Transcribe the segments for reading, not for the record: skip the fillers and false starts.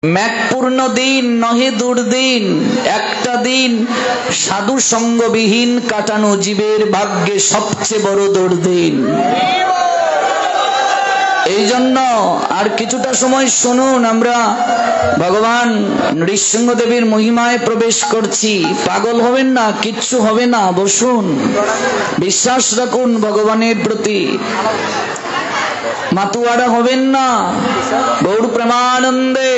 মেঘপূর্ণ দিন নহে দুর্দিন, একটা দিন সাধু সঙ্গবিহীন কাটানো জীবের ভাগ্যে সবচেয়ে বড় দুর্দিন। এই জন্য আর কিছুটা সময় শুনুন, আমরা ভগবান নৃসিংহদেবের মহিমায় প্রবেশ করছি। পাগল হবেন না, কিচ্ছু হবে না, বসুন, বিশ্বাস রাখুন ভগবানের প্রতি, মাতুয়ারা হবেন না। গৌর প্রেমানন্দে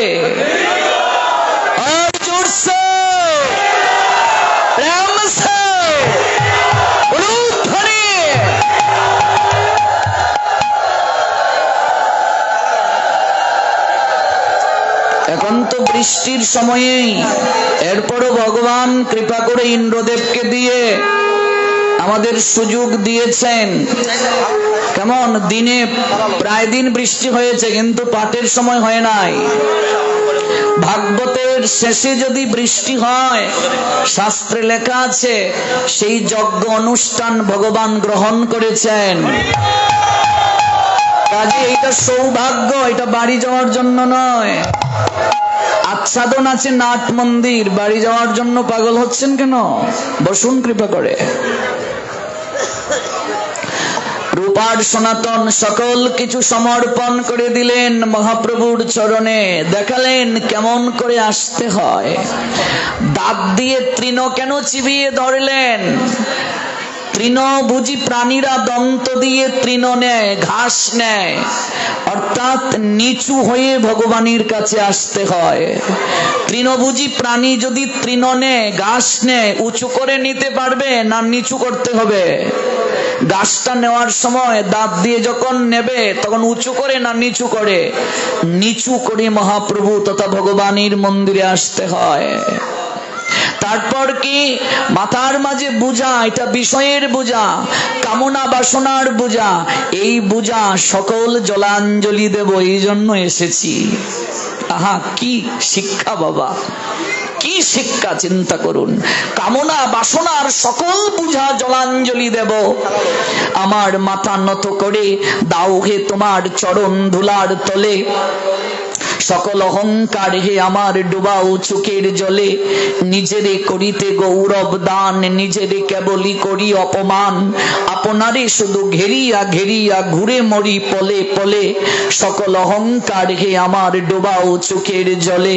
এখন তো বৃষ্টির সময়ে, এরপরও ভগবান কৃপা করে ইন্দ্রদেবকে দিয়ে আমাদের সুযোগ দিয়েছেন। কেমন দিনে প্রায় দিন বৃষ্টি হয়েছে, কিন্তু পাঠের সময় হয় নাই। ভাগবতের শেষে যদি বৃষ্টি হয়, শাস্ত্রে লেখা আছে সেই যজ্ঞ অনুষ্ঠান ভগবান গ্রহণ করেছেন। কাজে এটা সৌভাগ্য, এটা বাড়ি যাওয়ার জন্য নয়। আচ্ছাদন আছে নাট মন্দির, বাড়ি যাওয়ার জন্য পাগল হচ্ছেন কেন? বসুন কৃপা করে। রূপার সনাতন সকল কিছু সমর্পণ করে দিলেন মহাপ্রভুর চরণে, দেখালেন কেমন করে আসতে হয়। দাঁত দিয়ে তৃণ কেন চিবিয়ে ধরলেন? তৃণভোজী প্রাণীরা দন্ত দিয়ে তৃণ নেয়, ঘাস নেয়, অর্থাৎ নিচু হয়ে ভগবানের কাছে আসতে হয়। তৃণভোজী প্রাণী যদি তৃণ নেয়, ঘাস নেয়, উঁচু করে নিতে পারবে না নিচু করতে হবে? ঘাসটা নেওয়ার সময় দাঁত দিয়ে যখন নেবে তখন উঁচু করে না নিচু করে? নিচু করে মহাপ্রভু তথা ভগবানের মন্দিরে আসতে হয়। তারপর কি মাথার মাঝে বোঝা, এটা বিষয়ের বোঝা, কামনা বাসনার বোঝা। এই বোঝা সকল জলাঞ্জলি দেব, এই জন্য এসেছি। আহা কি শিক্ষা বাবা, কি শিক্ষা, চিন্তা করুন। কামনা বাসনার সকল বুঝা জলাঞ্জলি দেব। আমার মাথা নত করে দাও হে তোমার চরণ ধুলার তলে, সকল অহংকার হে আমার ডুবাও চোখের জলে। নিজেরে করিতে গৌরব দান, নিজেরে কেবলই করি অপমান। আপনারে শুধু ঘেরিয়া ঘেরিয়া ঘুরে মরি পলে পলে। সকল অহংকার হে আমার ডুবাও চোখের জলে।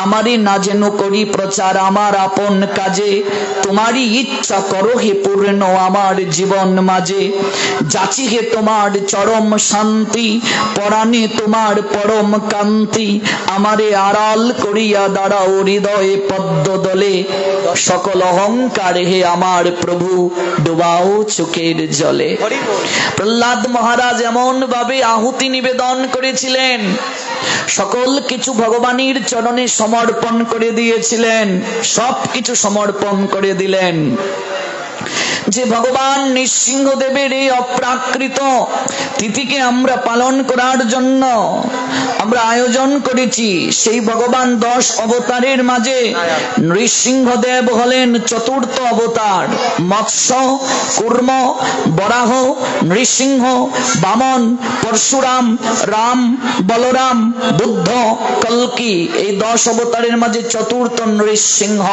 আমারে না যেন করি প্রচার আমার আপন কাজে, তোমারই ইচ্ছা করো হে পূর্ণ আমার জীবন মাঝে। যাচি হে তোমার চরম শান্তি, পরাণে তোমার পরম কান্তি। আমারে আড়াল করিয়া দাঁড়াও হৃদয়ে পদ্ম দলে। সকল অহংকার হে আমার প্রভু ডুবাও চোখের জলে। প্রহ্লাদ মহারাজ এমন ভাবে আহুতি নিবেদন করেছিলেন, সকল কিছু ভগবানের চরণে সমর্পণ করে দিয়েছিলেন, সব কিছু সমর্পণ করে দিলেন, যে ভগবান নৃসিংহদেবের এই অপ্রাকৃত তিথিকে আমরা পালন করার জন্য আমরা আয়োজন করেছি। সেই ভগবান 10 অবতারের মাঝে নৃসিংহদেব হলেন চতুর্থ অবতার। মৎস্য, কূর্ম, বরাহ, নৃসিংহ, বামন, পরশুরাম, রাম, বলরাম, বুদ্ধ, কল্কি, এই 10 অবতারের মাঝে চতুর্থ নৃসিংহ।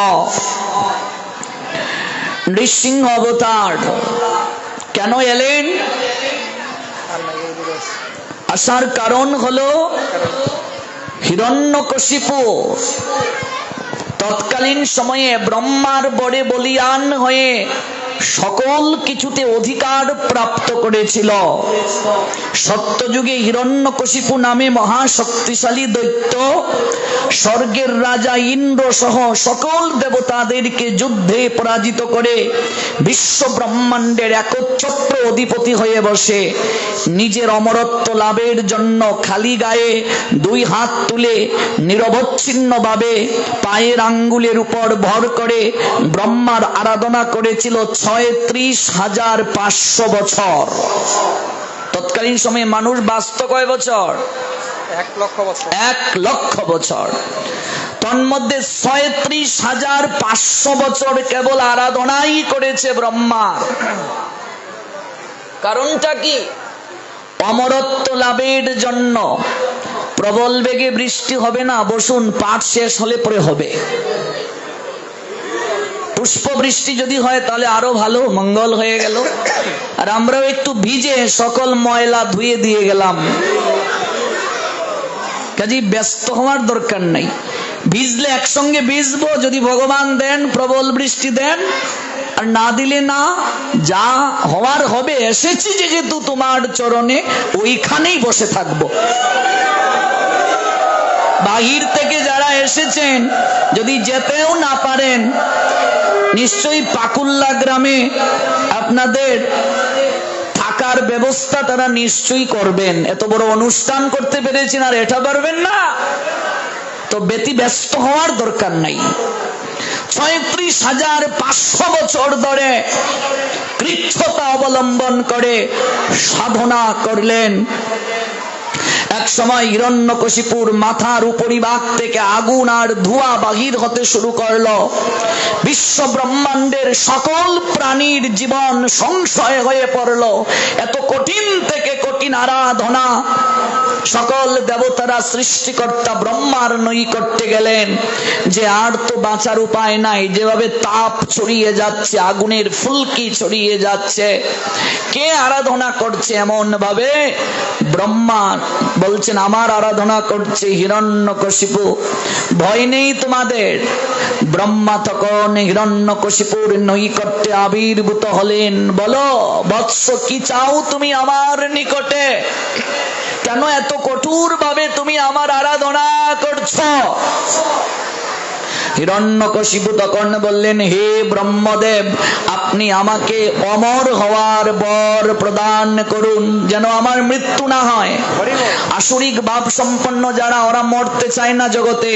নৃসিংহ অবতার কেন এলেন? আসার কারণ হলো হিরণ্যকশিপু তৎকালীন সময়ে ব্রহ্মার বরে বলিয়ান হয়ে সকল কিছুতে অধিকার প্রাপ্ত করেছিল। সত্যযুগে হিরণ্যকশিপু নামে মহাশক্তিশালী দৈত্য স্বর্গের রাজা ইন্দ্র সহ সকল দেবতাদেরকে যুদ্ধে পরাজিত করে বিশ্ব ব্রহ্মাণ্ডের একচ্ছত্র অধিপতি হয়ে বসে নিজের অমরত্ব লাভের জন্য খালি গায়ে 2 হাত তুলে নিরবচ্ছিন্ন ভাবে পায়ের আঙ্গুলের উপর ভর করে ব্রহ্মার আরাধনা করেছিল 36,500 বছর। তৎকালীন সময়ে মানুষ বাঁচত কয় বছর? 1 লক্ষ বছর। 1 লক্ষ বছর। তন্মধ্যে 36,500 বছর কেবল আরাধনাই করেছে ব্রহ্মার। কারণটা কি? অমরত্ব লাভের জন্য। প্রবল বেগে বৃষ্টি হবে না, বসুন, পাঠ শেষ হলে পরে হবে। পুষ্প বৃষ্টি যদি হয় তাহলে আরো ভালো, মঙ্গল হয়ে গেল। আর আমরাও একটু ভিজে সকল ময়লা ধুয়ে দিয়ে গেলাম। কাজেই ব্যস্ত হওয়ার দরকার নাই। ভিজলে একসঙ্গে ভিজবো, যদি ভগবান দেন প্রবল বৃষ্টি দেন, আর না দিলে না, যা হওয়ার হবে। এসেছি যেহেতু তোমার চরণে, ওইখানেই বসে থাকবো। বাহির থেকে যারা এসেছেন, যদি যেতেও না পারেন, নিশ্চয়ই পাকুল্লা গ্রামে আপনাদের থাকার ব্যবস্থা তারা নিশ্চয়ই করবেন। এত বড় অনুষ্ঠান করতে পেরেছেন আর এটা পারবেন না, তো ব্যস্ত হওয়ার দরকার নাই। 36,500 বছর ধরে কৃচ্ছতা অবলম্বন করে সাধনা করলেন। এক সময় হিরণ্যকশিপুর মাথার উপরিভাগ থেকে আগুন আর ধোঁয়া বাহির হতে শুরু করলো। বিশ্ব ব্রহ্মাণ্ডের সকল প্রাণীর জীবন সংশয় হয়ে পড়ল। এত কঠিন থেকে কঠিন আরাধনা, সকল দেবতারা সৃষ্টিকর্তা ব্রহ্মার নৈকট্যে গেলেন যে আর তো বাঁচার উপায় নাই। যেভাবে তাপ ছড়িয়ে যাচ্ছে, আগুনের ফুলকি ছড়িয়ে যাচ্ছে, কে আরাধনা করছে এমন ভাবে? ব্রহ্মা বলছেন আমার আরাধনা করছে হিরণ্যকশিপু। ভয় নেই তোমাদের। ব্রহ্মা তখন হিরণ্যকশিপুর নৈকট্যে আবির্ভূত হলেন। বলো বৎস, কি চাও তুমি আমার নিকটে? কেন এত কঠোর ভাবে তুমি আমার আরাধনা করছো? হিরণ্যকশিপু তখন বললেন, হে ব্রহ্মদেব, আপনি আমাকে অমর হওয়ার বর প্রদান করুন, যেন আমার মৃত্যু না হয়। আসরিক ভাব সম্পন্ন যারা, ওরা মরতে চায় না জগতে,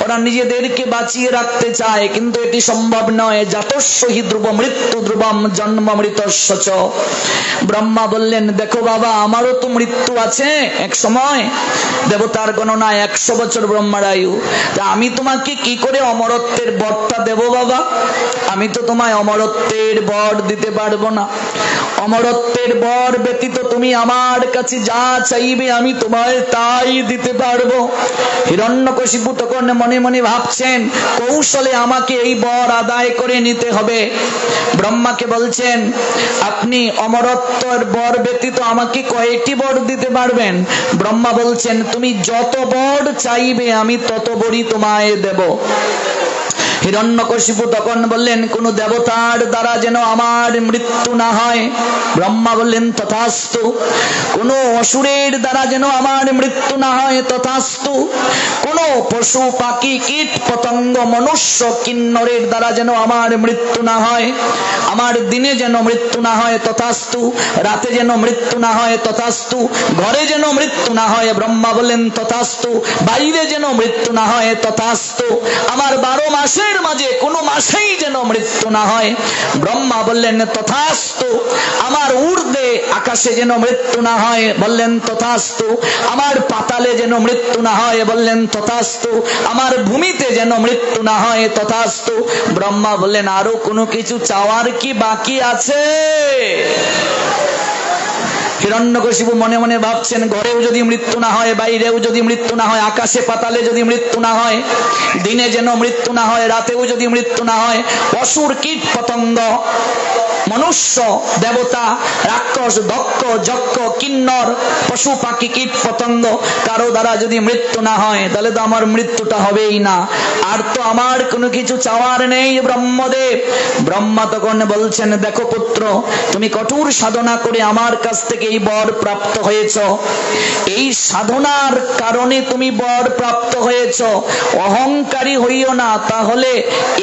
ওরা নিজেদেরকে বাঁচিয়ে রাখতে চায়, কিন্তু এটি সম্ভব নয়। জাতস্য হি ধ্রুব মৃত্যু ধ্রুবম জন্ম মৃতস্য চ। ব্রহ্মা বললেন, দেখো বাবা, আমারও তো মৃত্যু আছে এক সময়। দেবতার গণনায় 100 বছর ব্রহ্মার আয়ু। তা আমি তোমাকে কি করে অমরত্বের বরটা দেব বাবা? আমি তো তোমায় অমরত্বের বর দিতে পারবো না। অমরত্বের বর ব্যতীত তুমি আমার কাছে যা চাইবে আমি তোমায় তাই দিতে পারবো। হিরণ্যকশিপু তখন মনে মনে ভাবছেন, কৌশলে আমাকে এই বর আদায় করে নিতে হবে। ব্রহ্মাকে বলছেন, আপনি অমরত্বের বর ব্যতীত আমাকে কয়টি বর দিতে পারবেন? ব্রহ্মা বলছেন, তুমি যত বর চাইবে আমি তত বরই তোমায় দেব। হিরণ্যকশিপু তখন বললেন, কোন দেবতার দ্বারা যেন আমার মৃত্যু না হয়। ব্রহ্মা বললেন, তথাস্তু। কোন অসুরের দ্বারা যেন আমার মৃত্যু না হয়, তথাস্তু। কোন পশু পাখি কীট পতঙ্গ মনুষ্য কিন্নরের দ্বারা যেন আমার মৃত্যু না হয়। আমার দিনে যেন মৃত্যু না হয়, তথাস্তু। রাতে যেন মৃত্যু না হয়, তথাস্তু। ঘরে যেন মৃত্যু না হয়, ব্রহ্মা বললেন, তথাস্তু। বাইরে যেন মৃত্যু না হয়, তথাস্তু। আমার 12 মাসের মাঝে কোনো মাসেই যেন মৃত্যু না হয়। ব্রহ্মা বললেন, তথাস্তু। আমার ঊর্ধ্বে আকাশে যেন মৃত্যু না হয়, বললেন তথাস্তু। আমার পাতালে যেন মৃত্যু না হয়, বললেন তথাস্তু। আমার ভূমিতে যেন মৃত্যু না হয়, তথাস্তু। ব্রহ্মা বললেন, আরো কোনো কিছু চাওয়ার কি বাকি আছে? হিরণ্যকশিপু মনে মনে ভাবছেন, ঘরেও যদি মৃত্যু না হয়, বাইরেও যদি মৃত্যু না হয়, আকাশে পাতালে যদি মৃত্যু না হয়, দিনে যেন মৃত্যু না হয়, রাতেও যদি মৃত্যু না হয়, অসুর কীট পতঙ্গ মনুষ্য দেবতা রাক্ষস দক্ষ যক্ষ কিন্নর পশু পাখি কীট পতঙ্গ কারো দ্বারা যদি মৃত্যু না হয়, তাহলে তো আমার মৃত্যুটা হবেই না। আর তো আমার কোনো কিছু চাওয়ার নেই ব্রহ্মদেব। ব্রহ্মা তখন বলছেন, দেখো পুত্র, তুমি কঠোর সাধনা করে আমার কাছ থেকে এই বর প্রাপ্ত হয়েছ। এই সাধনার কারণে তুমি বর প্রাপ্ত হয়েছ। অহংকারী হইও না, তাহলে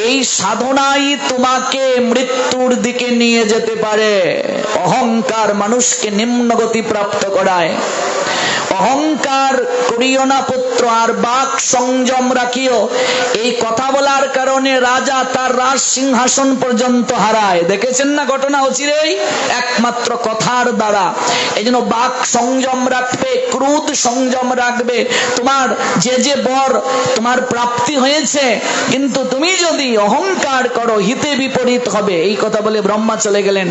এই সাধনাই তোমাকে মৃত্যুর দিকে নিয়ে যেতে পারে। অহংকার মানুষকে নিম্নগতি প্রাপ্ত করায়। অহংকার করিও না পুত্র, আর বাক সংযম রাখিও। এই কথা বলার কারণে রাজা তার রাজ সিংহাসন পর্যন্ত হারায়। দেখেছেন না ঘটনা অচিরেই? একমাত্র কথার দ্বারা। এই জন্য বাক সংযম রাখবে, ক্রোধ সংযম রাখবে। তোমার যে বর তোমার প্রাপ্তি হয়েছে, কিন্তু তুমি যদি অহংকার করো হিতে বিপরীত হবে। এই কথা বলে ব্রহ্মা চলে গেলেন।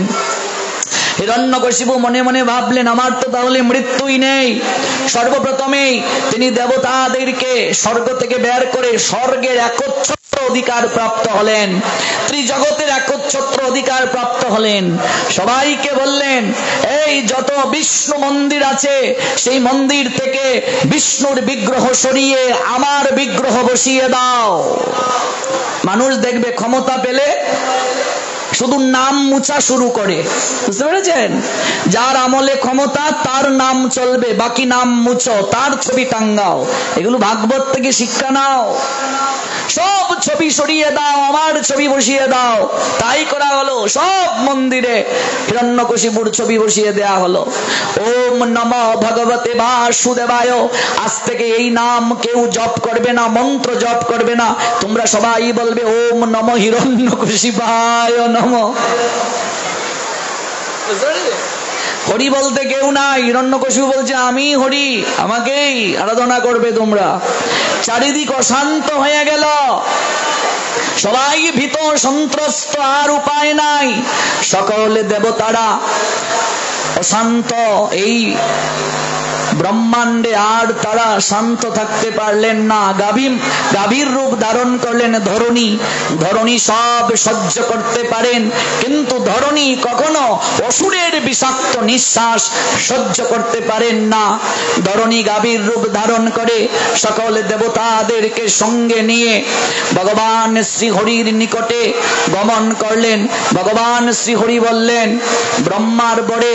হিরণ্যকশিপু মনে মনে ভাবলেন, আমার তো তাহলে মৃত্যুই নেই। সর্বপ্রথমেই তিনি দেবতাদেরকে স্বর্গ থেকে বের করে স্বর্গের একচ্ছত্র অধিকার প্রাপ্ত হলেন, ত্রিজগতের একচ্ছত্র অধিকার প্রাপ্ত হলেন। সবাইকে বললেন, এই যত বিষ্ণু মন্দির আছে সেই মন্দির থেকে বিষ্ণুর বিগ্রহ সরিয়ে আমার বিগ্রহ বসিয়ে দাও। মানুষ দেখবে ক্ষমতা পেলে শুধু নাম মুছা শুরু করে, বুঝতে পেরেছেন? যার আমলে ক্ষমতা তার নাম চলবে, বাকি নাম মুছো, তার ছবি টাঙ্গাও। এগুলো ভাগবত থেকে শিক্ষা নাও। সব ছবি সরিয়ে দাও, আমার ছবি বসিয়ে দাও। তাই করা হলো, সব মন্দিরে হিরণ্যকশিপুর ছবি বসিয়ে দেয়া হলো। ওম নমঃ ভগবতে বাসুদেবায়। আজ থেকে এই নাম কেউ জপ করবে না, মন্ত্র জপ করবে না, তোমরা সবাই বলবে ওম নমঃ হিরণ্যকশিপায় নমঃ। হরি বলতে কেউ নাই, হিরণ্যকশিপু বলছে আমি হরি, আমাকেই আরাধনা করবে তোমরা। চারিদিক অশান্ত হয়ে গেল, সবাই ভীত সন্ত্রস্ত, আর উপায় নাই। সকল দেবতারা অশান্ত, এই ব্রহ্মাণ্ডে আর তারা শান্ত থাকতে পারলেন না। গাভীর রূপ ধারণ করলেন ধরণী। ধরণী সব সহ্য করতে পারেন, কিন্তু ধরণী কখনো অসুরের বিষাক্ত নিঃশ্বাস সহ্য করতে পারেন না। ধরণী গাভীর রূপ ধারণ করে সকল দেবতাদেরকে সঙ্গে নিয়ে ভগবান শ্রীহরির নিকটে গমন করলেন। ভগবান শ্রীহরি বললেন, ব্রহ্মার বরে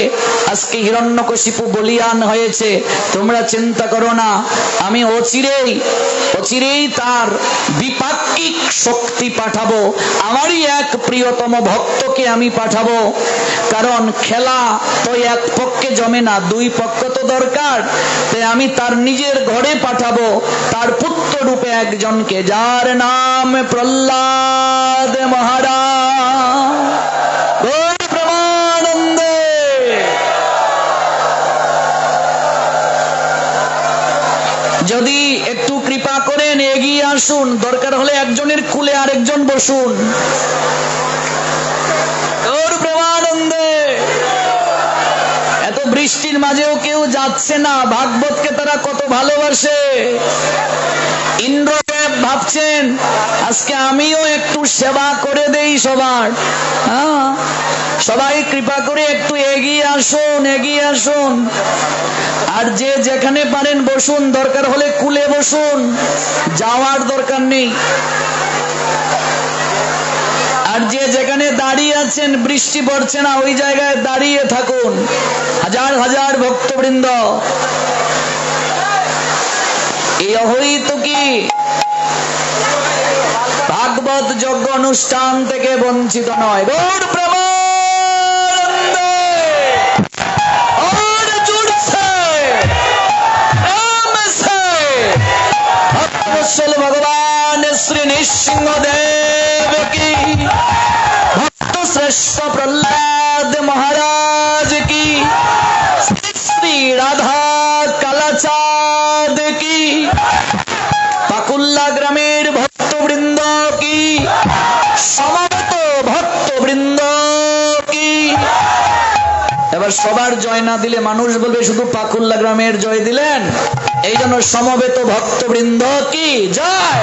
আজকে হিরণ্যকশিপু বলিয়ান হয়েছে, তোমরা চিন্তা করো না, আমি অচিরেই তার বিপাক্ষিক শক্তি পাঠাবো। আমারই এক প্রিয়তম ভক্তকে আমি পাঠাবো, কারণ খেলা তো এক পক্ষে জমে না, দুই পক্ষ তো দরকার। তাই আমি তার নিজের ঘরে পাঠাবো তার পুত্র রূপে একজনকে, যার নাম প্রহ্লাদ মহারাজ। যদি একটু কৃপা করেন এগিয়ে আসুন, দরকার হলে একজনের কুলে আরেকজন বসুন। এত বৃষ্টির মাঝেও কেউ যাচ্ছে না, ভাগবতকে তারা কত ভালোবাসে। ইন্দ্রদেব ভাবছেন আজকে আমিও একটু সেবা করে দেই সবার। সবাই কৃপা করে একটু এগিয়ে আসুন, এগিয়ে আসুন। আর যে যেখানে পারেন বসুন, দরকার হলে কুলে বসুন, যাওয়ার দরকার নেই। আর যে যেখানে দাঁড়িয়ে আছেন, বৃষ্টি পড়ছে না, ওই জায়গায় দাঁড়িয়ে থাকুন। হাজার হাজার ভক্তবৃন্দ এই অহৈতুকী ভাগবত যজ্ঞ অনুষ্ঠান থেকে বঞ্চিত নয়। গৌর প্রেমানন্দে और जुड़ से प्रेम से भक्तवत्सल भगवान श्री नृसिंहदेव की, भक्त श्रेष्ठ प्रहलाद महाराज की, श्री राधा कालाचाँद की, पाकुल्ला ग्रामेर भक्तवृंद की, समस्त भक्तवृंद की। এবার সবার জয় না দিলে মানুষ বলবে শুধু পাকুল্লা গ্রামের জয় দিলেন। এই জন্য সমবেত ভক্তবৃন্দ কি জয়,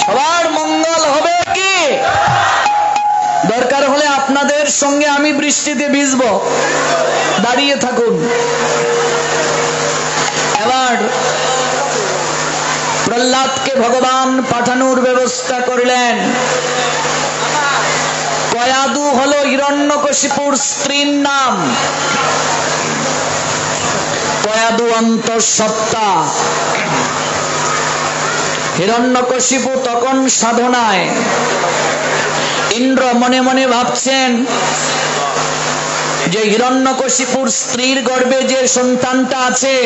সবার মঙ্গল হবে কি। দরকার হলে আপনাদের সঙ্গে আমি বৃষ্টিতে ভিজবো, দাঁড়িয়ে থাকুন। এবার প্রহ্লাদকে ভগবান পাঠানোর ব্যবস্থা করলেন। কয়াদু হলো হিরণ্যকশিপুর স্ত্রীর নাম। কয়াদু অন্তঃসত্ত্বা। হিরণ্যকশিপু তখন সাধনায়। ইন্দ্র মনে মনে ভাবছেন যে হিরণ্যকশিপুর স্ত্রীর গর্ভে যে সন্তানটা আছে,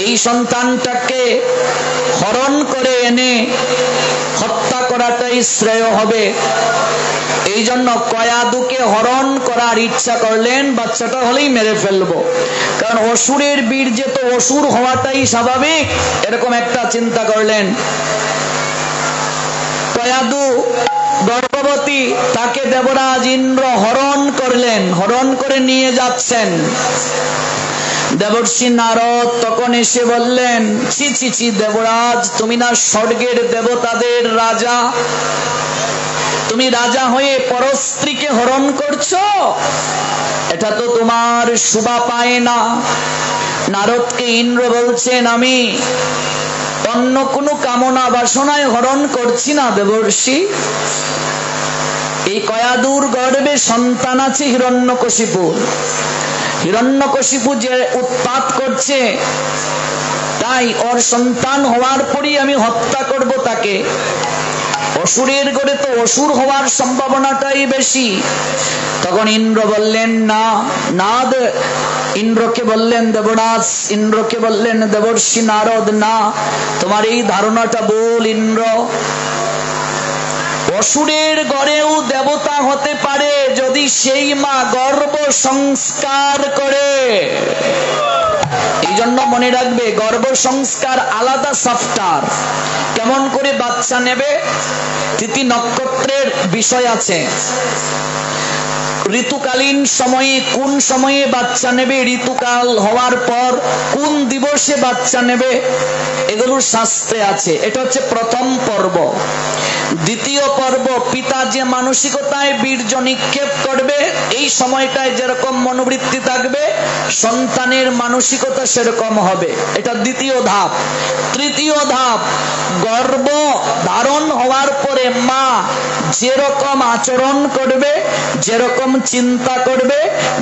এই সন্তানটাকে হরণ করে এনে হত্যা করাটাই শ্রেয় হবে। এই জন্য কয়াদুকে হরণ করার ইচ্ছা করলেন, বাচ্চাটা হলেই মেরে ফেলবো, কারণ অসুরের বীর্যে তো অসুর হওয়াটাই স্বাভাবিক, এরকম একটা চিন্তা করলেন। কয়াদু গর্ভবতী, তাকে দেবরাজ ইন্দ্র হরণ করলেন, হরণ করে নিয়ে যাচ্ছেন। দেবর্ষি নারদ তখন এসে বললেন, ছি ছি ছি দেবরাজ, তুমি না স্বর্গের দেবতাদের রাজা, তুমি রাজা হয়ে পরস্ত্রীকে হরণ করছো, এটা তো তোমার শোভা পায় না। নারদকে ইন্দ্র বলছেন, আমি অন্য কোনো কামনা বাসনায় হরণ করছি না দেবর্ষি। এই কয়াদুর গর্ভে সন্তান আছে হিরণ্যকশিপুর। হিরণ্যকশিপু যে উৎপাত করছে, তাই ওর সন্তান হওয়ার পরই আমি হত্যা করব তাকে। অসুরের গড়ে তো অসুর হওয়ার সম্ভাবনাটাই বেশি। তখন ইন্দ্র বললেন না, নাদ ইন্দ্রকে বললেন দেবরাজ, ইন্দ্রকে বললেন দেবর্ষি নারদ, না, তোমার এই ধারণাটা ভুল ইন্দ্র। অসুরের গড়েও দেবতা হতে পারে যদি সেই মা গর্ভ সংস্কার করে। এই জন্য মনে রাখবে, গর্ভ সংস্কার আলাদা সফটওয়্যার। কেমন করে বাচ্চা নেবে, তিথি নক্ষত্রের বিষয় আছে। ঋতুকালীন সময়ে কোন সময়ে বাচ্চা নেবে, ঋতুকাল হওয়ার পর কোন দিবসে বাচ্চা নেবে, এগুলো শাস্ত্রে আছে। এটা হচ্ছে প্রথম পর্ব। দ্বিতীয় পর্ব, পিতা যে মানসিকতায় বীর্য নিক্ষেপ করবে, এই সময়টায় যেরকম মনোবৃত্তি থাকবে, সন্তানের মানসিকতা সেরকম হবে। এটা দ্বিতীয় ধাপ। তৃতীয় ধাপ, গর্ভ ধারণ হওয়ার পরে মা যেরকম আচরণ করবে, যেরকম চিন্তা করবে,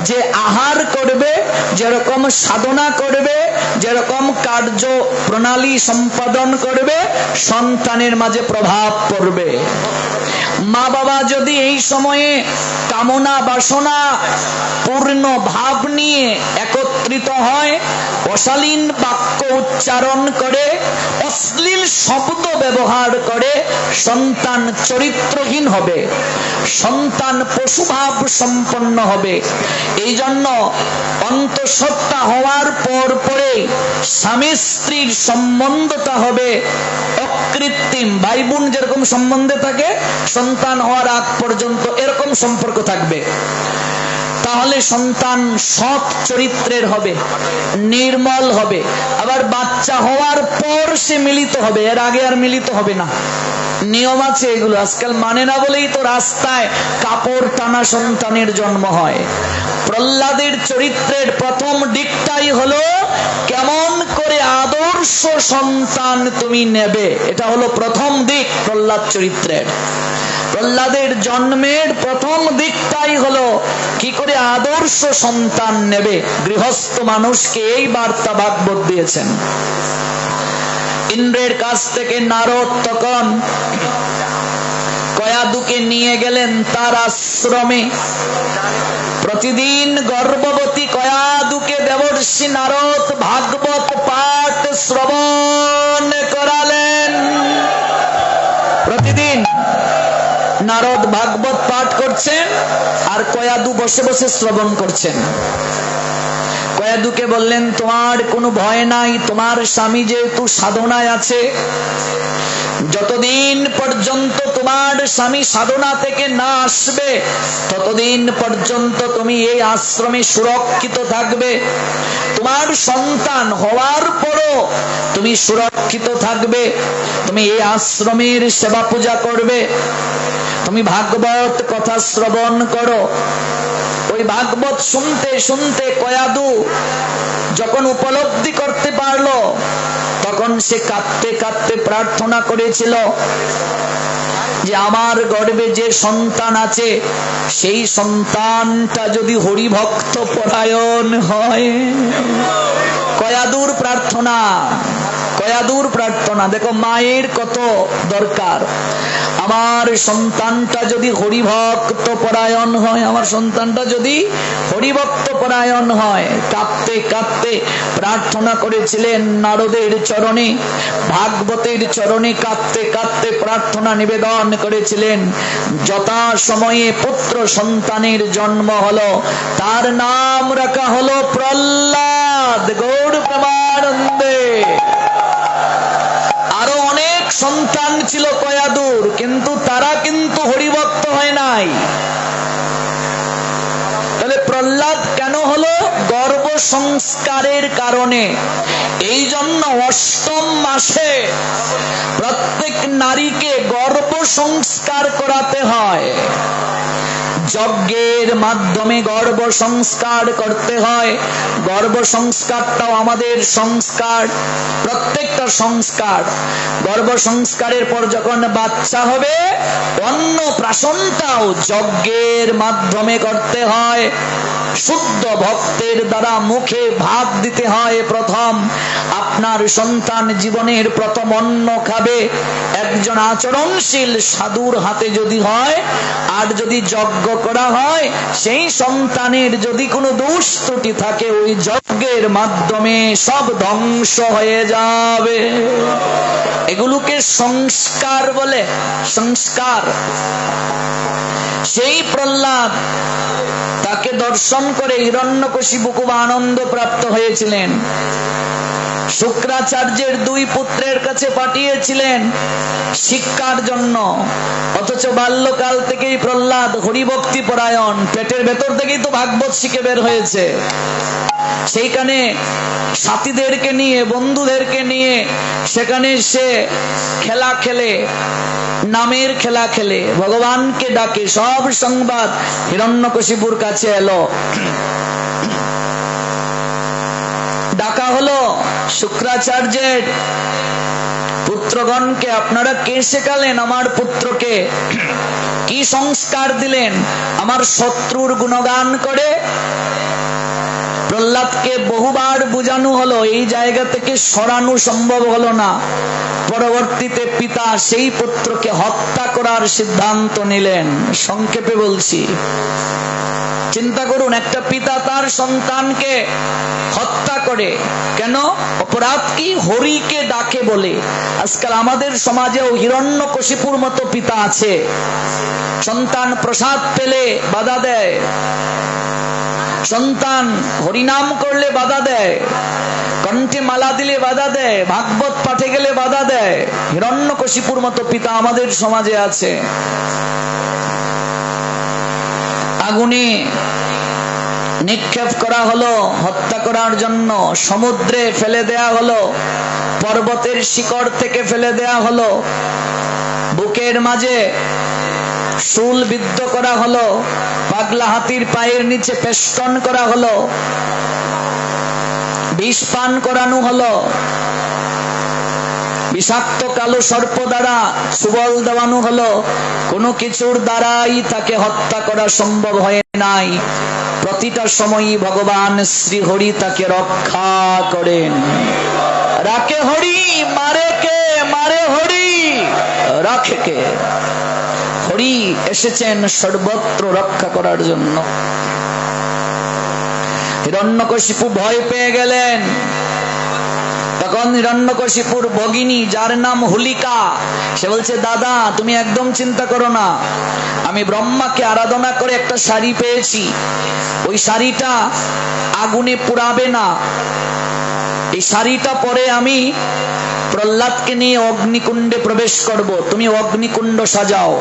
যে আহার করবে, যেরকম সাধনা করবে, যেরকম কার্য প্রণালী সম্পাদন করবে, সন্তানের মাঝে প্রভাব পড়বে। মা বাবা যদি এই সময়ে কামনা বাসনা পূর্ণ ভাব নিয়ে একত্রিত হয়, অশালীন বাক্য উচ্চারণ করে, অশ্লীল শব্দ ব্যবহার করে, সন্তান চরিত্রহীন হবে, সন্তান পশুভাব সম্পন্ন হবে। এই জন্য অন্তঃসত্ত্বা হওয়ার পরে স্বামী স্ত্রীর সম্বন্ধটা হবে অকৃত্রিম। ভাই বোন যেরকম সম্বন্ধে থাকে, সন্তান হওয়ার আগ পর্যন্ত এরকম সম্পর্ক থাকবে। তাহলে সন্তান সৎ চরিত্রের হবে, নির্মল হবে। আবার বাচ্চা হওয়ার পর সে মিলিত হবে, এর আগে আর মিলিত হবে না। নিয়ম আছে এগুলো, আজকাল মানে না বলেই তো রাস্তায় কাপড় টানা সন্তানের জন্ম হয়। প্রহ্লাদের চরিত্রের প্রথম দিকটাই হলো কেমন করে আদর্শ সন্তান তুমি নেবে, এটা হলো প্রথম দিক প্রহ্লাদ চরিত্রের। প্রহ্লাদের জন্মের প্রথম দিকটাই হলো কি করে আদর্শ সন্তান নেবে। গৃহস্থ মানুষকে এই বার্তা ভাগবত দিয়েছেন। ইন্দ্রের কাছ থেকে নারদ তখন কয়াদুকে নিয়ে গেলেন তার আশ্রমে। প্রতিদিন গর্ভবতী কয়াদুকে দেবর্ষি নারদ ভাগবত পাঠ শ্রবণ করালেন। প্রতিদিন নারদ ভাগবত পাঠ করছেন আর কয়াদু বসে বসে শ্রবণ করছেন। কয়াদুকে বললেন, তোমার কোনো ভয় নাই, তোমার স্বামী যেহেতু সাধনায় আছে, যতদিন পর্যন্ত তোমার স্বামী সাধনা থেকে না আসবে, ততদিন পর্যন্ত তুমি এই আশ্রমে সুরক্ষিত থাকবে। তোমার সন্তান হওয়ার পরও তুমি সুরক্ষিত থাকবে। তুমি এই আশ্রমের সেবা পূজা করবে, তুমি ভাগবত কথা শ্রবণ করো। ওই ভাগবত শুনতে শুনতে কয়াদু যখন উপলব্ধি করতে পারলো, তখন সে কাঁদতে কাঁদতে প্রার্থনা করেছিল যে আমার গর্ভে যে সন্তান আছে, সেই সন্তানটা যদি হরিভক্ত পরায়ণ হয়। কয়াদুর প্রার্থনা, কয়াদুর প্রার্থনা। দেখো মায়ের কত দরকার। আমার সন্তানটা যদি হরিভক্ত পরায়ণ হয়, আমার সন্তানটা যদি হরিভক্ত পরায়ণ হয়। কাঁদতে কাঁদতে প্রার্থনা করেছিলেন নারদের চরণে, ভাগবতের চরণে কাঁদতে কাঁদতে প্রার্থনা নিবেদন করেছিলেন। যথা সময়ে পুত্র সন্তানের জন্ম হলো, তার নাম রাখা হলো প্রহ্লাদ। গৌর প্রেমানন্দে। আরো অনেক সন্তান ছিল কয়াদুর, কিন্তু তারা কিন্তু হরিভক্ত হয় নাই। তাহলে প্রহ্লাদ কেন হলো? গর্ভ সংস্কারের কারণে। এই জন্য অষ্টম মাসে প্রত্যেক নারীকে গর্ভ সংস্কার করাতে হয়। যজ্ঞের মাধ্যমে গর্ভ সংস্কার করতে হয়। গর্ভ সংস্কারটাও আমাদের সংস্কার, প্রত্যেকটা সংস্কার। গর্ভ সংস্কারের পর যখন বাচ্চা হবে, অন্নপ্রাশনটাও যজ্ঞের মাধ্যমে করতে হয়। শুদ্ধ ভক্তের দ্বারা মুখে ভাত দিতে হয়। প্রথম আপনার সন্তান জীবনের প্রথম অন্ন খাবে একজন আচরণশীল সাধুর হাতে যদি হয়, আর যদি যজ্ঞ করা হয়, সেই সন্তানের যদি কোনো দোষ ত্রুটি থাকে, ওই যজ্ঞের মাধ্যমে সব ধ্বংস হয়ে যাবে। এগুলোকে সংস্কার বলে, সংস্কার। সেই প্রহ্লাদ, তাকে দর্শন করে হিরণ্যকশিপু খুব আনন্দ প্রাপ্ত হয়েছিলেন। শুক্রাচার্যের দুই পুত্রের কাছে পাঠিয়েছিলেন শিক্ষার জন্য, অথচ বাল্যকাল থেকেই প্রহ্লাদ হরিভক্তি পরায়ণ, পেটের ভেতর থেকেই তো ভাগবত শিখে বের হয়েছে। সেইখানে সাথীদেরকে নিয়ে, বন্ধুদেরকে নিয়ে সেখানে সে খেলা খেলে, নামের খেলা খেলে, ভগবানকে ডাকে। সব সংবাদ হিরণ্যকশিপুর কাছে এলো। ডাকা হলো শুক্রাচার্যের পুত্রগণকে, আপনারা কে শেখালেন আমার পুত্রকে? কি সংস্কার দিলেন? আমার শত্রুর গুণগান করে। প্রহ্লাদকে বহুবার বুঝানো হলো, এই জায়গা থেকে সরানো সম্ভব হলো না। পরবর্তীতে পিতা সেই পুত্রকে হত্যা করার সিদ্ধান্ত নিলেন। সংক্ষেপে বলছি, চিন্তা করুন, একটা পিতা তার সন্তানকে হত্যা করে। কেন? অপরাধ কি? হরিকে ডাকে বলে। আজকাল আমাদের সমাজেও হিরণ্যকশিপুর মতো পিতা আছে। সন্তান প্রসাদ পেলে বাধা দেয়, সন্তান হরিনাম করলে বাধা দেয়, কণ্ঠে মালা দিলে বাধা দেয়, ভাগবত পাঠে গেলে বাধা দেয়। হিরণ্যকশিপুর মতো পিতা আমাদের সমাজে আছে। আগুনে নিক্ষেপ করা হলো হত্যা করার জন্য, সমুদ্রে ফেলে দেয়া হলো, পর্বতের শিকড় থেকে ফেলে দেয়া হলো, বুকের মাঝে শুল বিদ্ধ করা হলো, পাগলা হাতির পায়ের নিচে পেষ্টন করা হলো, বিষ পান করানো হলো, বিষাক্ত কালো সর্প দ্বারা সুবল দেওয়ানো হলো। কোনো কিছুর দ্বারাই তাকে হত্যা করা সম্ভব হয় নাই। প্রতিটা সময়ই ভগবান শ্রী হরি তাকে রক্ষা করেন। রাখে হরি, মারে কে? মারে হরি, রাখে কে? হরি এসেছেন সর্বত্র রক্ষা করার জন্য। হিরণ্যকশিপু ভয় পেয়ে গেলেন। তখন হিরণ্যকশিপুর ভগিনী, যার নাম হোলিকা, সে বলছে, দাদা তুমি একদম চিন্তা করো না, আমি ব্রহ্মাকে আরাধনা করে একটা শাড়ি পেয়েছি। ওই শাড়িটা আগুনে পুড়াবে না। এই শাড়িটা পরে আমি প্রহ্লাদকে নিয়ে অগ্নিকুণ্ডে প্রবেশ করব, তুমি অগ্নিকুণ্ড সাজাও।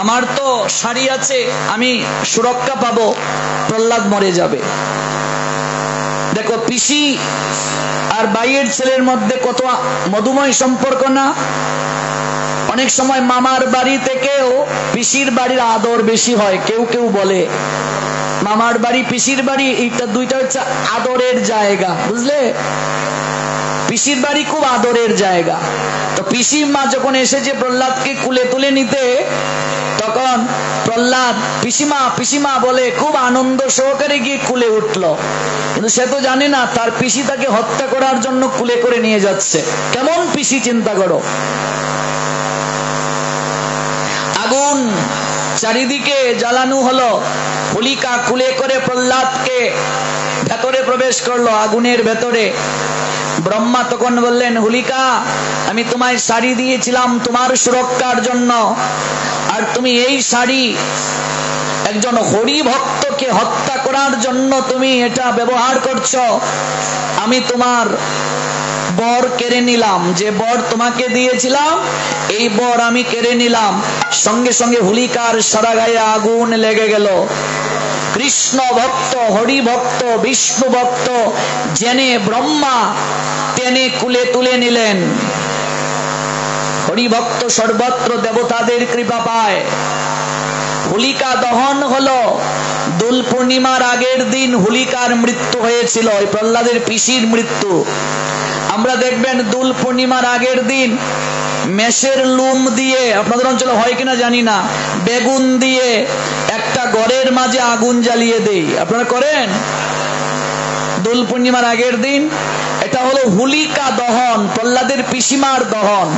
আমার তো শাড়ি আছে, আমি সুরক্ষা পাবো, প্রহ্লাদ মরে যাবে। দেখো, পিসি আর ভাইয়ের ছেলের মধ্যে কত মধুময় সম্পর্ক না। অনেক সময় মামার বাড়ি থেকেও পিসির বাড়ির আদর বেশি হয়। কেউ কেউ বলে মামার বাড়ি পিসির বাড়ি, এইটা দুইটা হচ্ছে আদরের জায়গা, বুঝলে? পিসির বাড়ি খুব আদরের জায়গা। তো পিসির মা যখন এসেছে প্রহ্লাদকে কুলে তুলে নিতে, তখন প্রহ্লাদ পিসিমা পিসিমা বলে খুব আনন্দ সহকারে গিয়ে কুলে উঠলো। কিন্তু সে তো জানে না তার পিসি তাকে হত্যা করার জন্য কুলে করে নিয়ে যাচ্ছে। কেমন পিসি চিন্তা করো। আগুন চারিদিকে জ্বালানো হলো। হোলিকা কুলে করে প্রহ্লাদকে ভেতরে প্রবেশ করলো, আগুনের ভেতরে। ব্রহ্মা তখন বললেন, হোলিকা, আমি তোমায় শাড়ি দিয়েছিলাম তোমার সুরক্ষার জন্য, আর তুমি এই শাড়ি একজন হরি ভক্তকে হত্যা করার জন্য তুমি এটা ব্যবহার করছো। আমি তোমার বর কেড়ে নিলাম, যে বর তোমাকে দিয়েছিলাম এই বর আমি কেড়ে নিলাম। সঙ্গে সঙ্গে হোলিকার সারা গায়ে আগুন লেগে গেল। কৃষ্ণ ভক্ত, হরি ভক্ত, বিষ্ণু ভক্ত জেনে ব্রহ্মা টেনে কুলে তুলে নিলেন। হরি ভক্ত সর্বত্র দেবতাদের কৃপা পায়। হোলিকা দহন হলো। দোল পূর্ণিমার আগের দিন হোলিকার মৃত্যু হয়েছিল, ওই প্রহ্লাদের পিসির মৃত্যু। আমরা দেখবেন দোল পূর্ণিমার আগের দিন মেষের লোম দিয়ে, আপনাদের অঞ্চলে হয় কিনা জানি না, বেগুন দিয়ে একটা ঘরের মাঝে আগুন জ্বালিয়ে দেই। আপনারা করেন দোল পূর্ণিমার আগের দিন? এটা হলো হোলিকা দহন, প্রহ্লাদের পিসিমার দহন।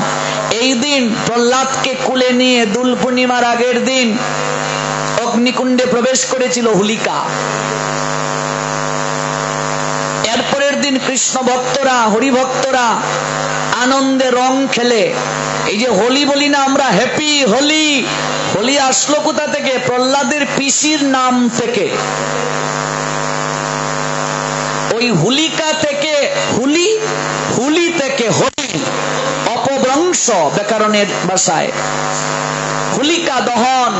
এই দিন প্রহ্লাদকে কুলে নিয়ে দোল পূর্ণিমার আগের দিন অগ্নিকুণ্ডে প্রবেশ করেছিল হোলিকা। এরপরের দিন কৃষ্ণ ভক্তরা, হরি ভক্তরা আনন্দে রং খেলে। এই যে হোলি বলি না আমরা, হ্যাপি হোলি, হোলি আসলো কোথা থেকে? প্রহ্লাদের পিসির নাম থেকে। ওই হোলিকা থেকে হুলি, হুলি থেকে হোলি, অপভ্রংশ ব্যাকরণের ভাষায়। হোলিকা দহন।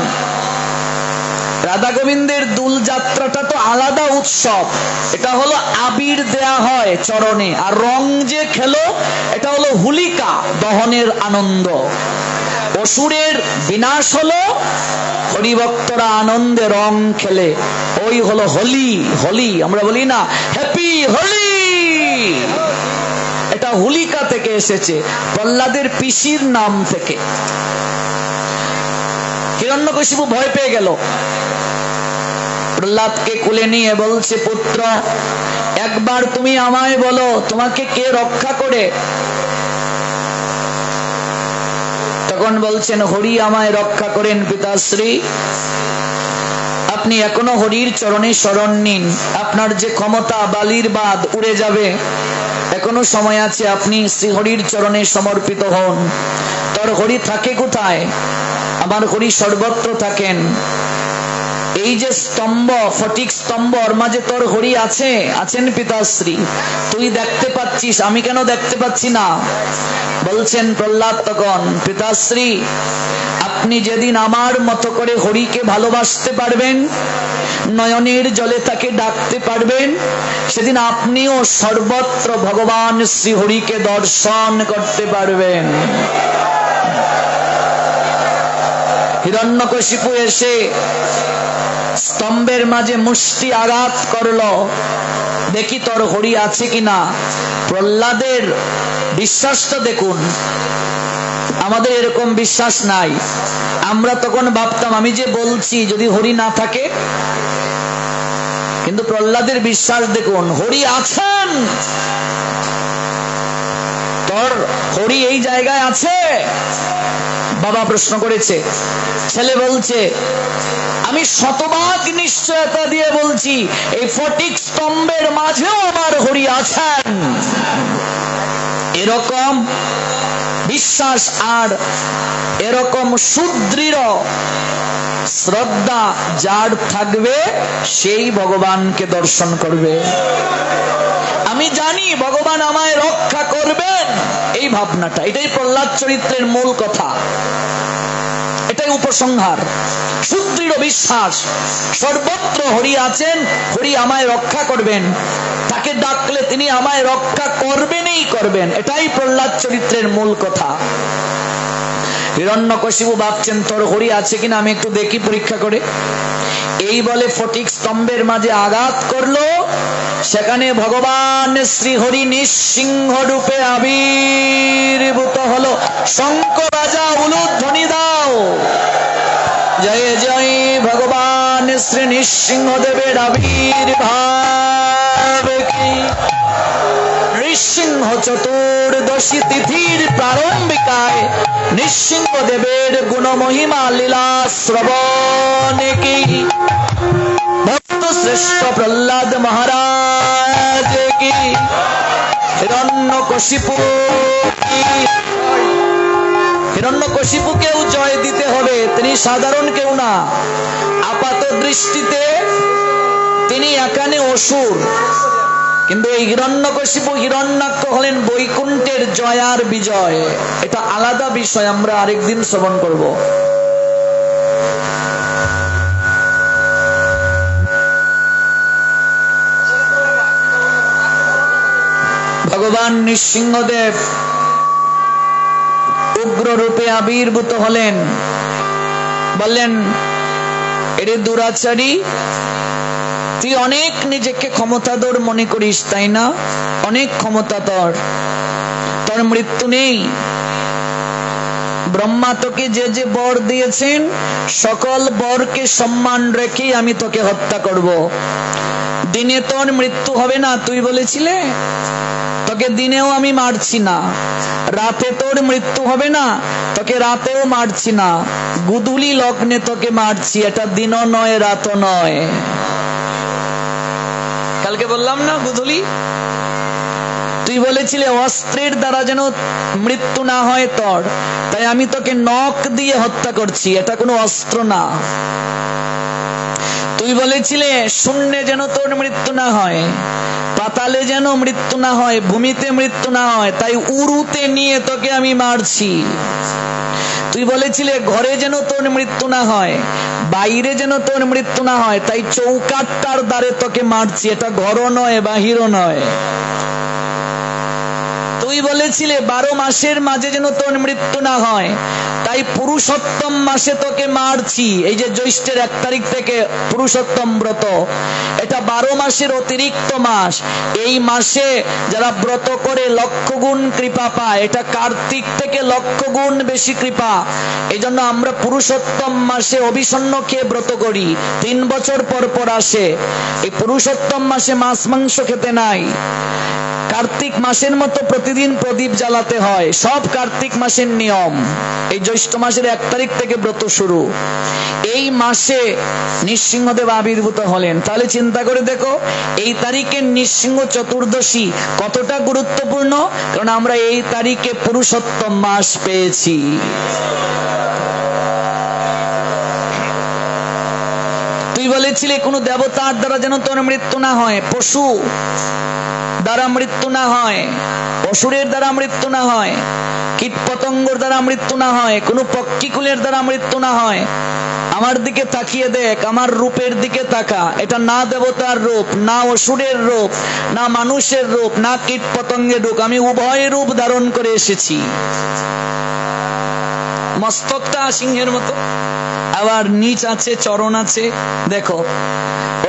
রাধা গোবিন্দের দোল যাত্রাটা তো আলাদা উৎসব। এটা হলো আবির দেয়া হয় চরণে, আর রং যে খেলো এটা হলো হোলিকা দহনের আনন্দ। অসুরের বিনাশ হলো, হরিভক্তরা আনন্দে রং খেলে, ওই হলো হোলি। হোলি আমরা বলি না হ্যাপি হোলি, এটা হোলিকা থেকে এসেছে, প্রহ্লাদের পিসির নাম থেকে। হিরণ্যকশিপু ভয় পেয়ে গেল। প্রহ্লাদকে কোলে নিয়ে বলছে, পুত্র একবার তুমি আমায় বলো তোমাকে কে রক্ষা করে? তখন বলছেন, হরি আমায় রক্ষা করেন পিতাশ্রী। আপনি এখনো হরির চরণে শরণ নিন। আপনার যে ক্ষমতা, বালির বাদ উড়ে যাবে, এখনো সময় আছে, আপনি শ্রীহরির চরণে সমর্পিত হন। তোর হরি থাকে কোথায়? আমার হরি সর্বত্র থাকেন। এই যে স্তম্ভ, ফটিক স্তম্ভ, ওর মাঝে তোর হরি আছে, আছেন পিতাশ্রী। তুই দেখতে পাচ্ছিস, আমি কেন দেখতে পাচ্ছি না? বলছেন প্রহ্লাদ তখন, পিতাশ্রী আপনি যেদিন আমার মতো করে হরিকে ভালোবাসতে পারবেন, নয়নের জলে তাকে ডাকতে পারবেন, সেদিন আপনিও সর্বত্র ভগবান শ্রী হরিকে দর্শন করতে পারবেন। হিরণ্যকশিপু এসে স্তম্ভের মাঝে মুষ্টি আঘাত করলো, দেখি তোর হরি আছে কিনা। প্রহ্লাদের বিশ্বাসটা দেখুন, আমাদের এরকম বিশ্বাস নাই। আমরা তখন ভাবতাম আমি যে বলছি যদি হরি না থাকে, কিন্তু প্রহ্লাদের বিশ্বাস দেখুন, হরি আছেন। তোর হরি এই জায়গায় আছে? বাবা প্রশ্ন করেছে। ছেলে বলছে, আমি শতভাগ নিশ্চয়তা দিয়ে বলছি এই ফটিক স্তম্ভের মাঝেও আমার হরি আছেন। এরকম বিশ্বাস আর এরকম সুদৃঢ় শ্রদ্ধা যার থাকবে, সেই ভগবানকে দর্শন করবে। আমি জানি ভগবান আমায় রক্ষা করবেন, এই ভাবনাটা, এটাই প্রহ্লাদ চরিত্রের মূল কথা, এটাই উপসংহার। সুদৃঢ় বিশ্বাস, সর্বত্র হরি আছেন, হরি আমায় রক্ষা করবেন, তাকে ডাকলে তিনি আমায় রক্ষা করবেনই করবেন, এটাই প্রহ্লাদ চরিত্রের মূল কথা। হিরণ্যকশিপু ভাবছেন তোর হরি আছে কিনা আমি একটু দেখি পরীক্ষা করে। এই বলে ফটিক স্তম্ভের মাঝে আঘাত করলো, সেখানে ভগবান শ্রী হরি নিঃসিংহ রূপে আবির্ভূত হলো। শঙ্খ বাজাও, উলুধ্বনি দাও, জয় জয় ভগবান শ্রী নৃসিংহদেবের আবির্ভাব কি। নৃসিংহ চতুর্দশী তিথির প্রারম্ভিকায় নৃসিংহদেবের গুণ মহিমা লীলা শ্রবণ কি। ভক্ত শ্রেষ্ঠ প্রহ্লাদ মহারাজ কি। হিরণ্যকশিপু কি। হিরণ্যকশিপুকেও জয় দিতে হবে, তিনি সাধারণ কেউ না। আপাত দৃষ্টিতে তিনি এখানে অসুর, কিন্তু এই হিরণ্যকশিপু হিরণ্যাক্ষ হলেন বৈকুণ্ঠের জয় আর বিজয়। এটা আলাদা বিষয়, আমরা আরেকদিন শ্রবণ করব। ভগবান নৃসিংহদেব উগ্র রূপে আবির্ভূত হলেন, বললেন, এরে দুরাচারী, তুই অনেক নিজেকে ক্ষমতাধর মনে করিস, তাই না? অনেক ক্ষমতা তোর, তোর মৃত্যু নেই। ব্রহ্মা তোকে যে যে বর দিয়েছেন, সকল বরকে সম্মান রেখে আমি তোকে হত্যা করব। দিনে তোর মৃত্যু হবে না, তুই বলেছিলে। তোকে দিনেও আমি মারছি না। রাতে তোর মৃত্যু হবে না, তোকে রাতেও মারছি না। গুদুলি লগ্নে তোকে মারছি, এটা দিনও নয়, রাতও নয়। কালকে বললাম না গুদুলি, তুই বলেছিলে অস্ত্রের দ্বারা যেন মৃত্যু না হয় তোর, তাই আমি তোকে নখ দিয়ে হত্যা করছি, এটা কোনো অস্ত্র না। তুই বলেছিলে শূন্যে যেন তোর মৃত্যু না হয়, পাতালে যেন মৃত্যু না হয়, ভূমিতে মৃত্যু না হয়, তাই উরুতে নিয়ে তোকে আমি মারছি। তুই বলেছিলে ঘরে যেন তোর মৃত্যু না হয়, বাইরে যেন তোর মৃত্যু না হয়, তাই চৌকাটটার দ্বারে তোকে মারছি, এটা ঘরও নয়, বাহিরও নয়। তুই বলেছিলে 12 মাসের মাঝে যেন তোর মৃত্যু না হয়, তাই পুরুষোত্তম মাসে তোকে মারছি। এই যে জ্যৈষ্ঠের 1 তারিখ থেকে পুরুষোত্তম ব্রত, এটা 12 মাসের অতিরিক্ত মাস। এই মাসে যারা ব্রত করে লক্ষ গুণ কৃপা পায়, এটা কার্তিক থেকে লক্ষ গুণ বেশি কৃপা। এই জন্য আমরা পুরুষোত্তম মাসে অভিসন্ন খেয়ে ব্রত করি, 3 বছর পর পর আসে। এই পুরুষোত্তম মাসে মাছ মাংস খেতে নাই। কার্তিক মাসের মতো প্রতিদিন প্রদীপ জ্বালাতে হয়, সব কার্তিক মাসের নিয়ম। এই জ্যৈষ্ঠ মাসের 1 তারিখ থেকে ব্রত শুরু। এই মাসে নৃসিংহদেব আবির্ভূত হলেন। তাহলে চিন্তা করে দেখো, এই তারিখে নৃসিংহ চতুর্দশী কতটা গুরুত্বপূর্ণ, কারণ আমরা এই তারিখে পুরুষোত্তম মাস পেয়েছি। তুই বলেছিলে কোনো দেবতার দ্বারা যেন তোর মৃত্যু না হয়, পশু দ্বারা মৃত্যু না হয়, অসুরের দ্বারা মৃত্যু না হয়, কীট পতঙ্গর দ্বারা মৃত্যু না হয়, কোনো পক্ষীকুলের দ্বারা মৃত্যু না হয়। আমার দিকে তাকিয়ে দেখ, আমার রূপের দিকে তাকা। এটা না দেবতার রূপ, না অসুরের রূপ, না মানুষের রূপ, না কীট পতঙ্গের রূপ, আমি উভয় রূপ ধারণ করে এসেছি। মস্তকটা সিংহের মতো, আবার নিচ আছে, চরণ আছে। দেখো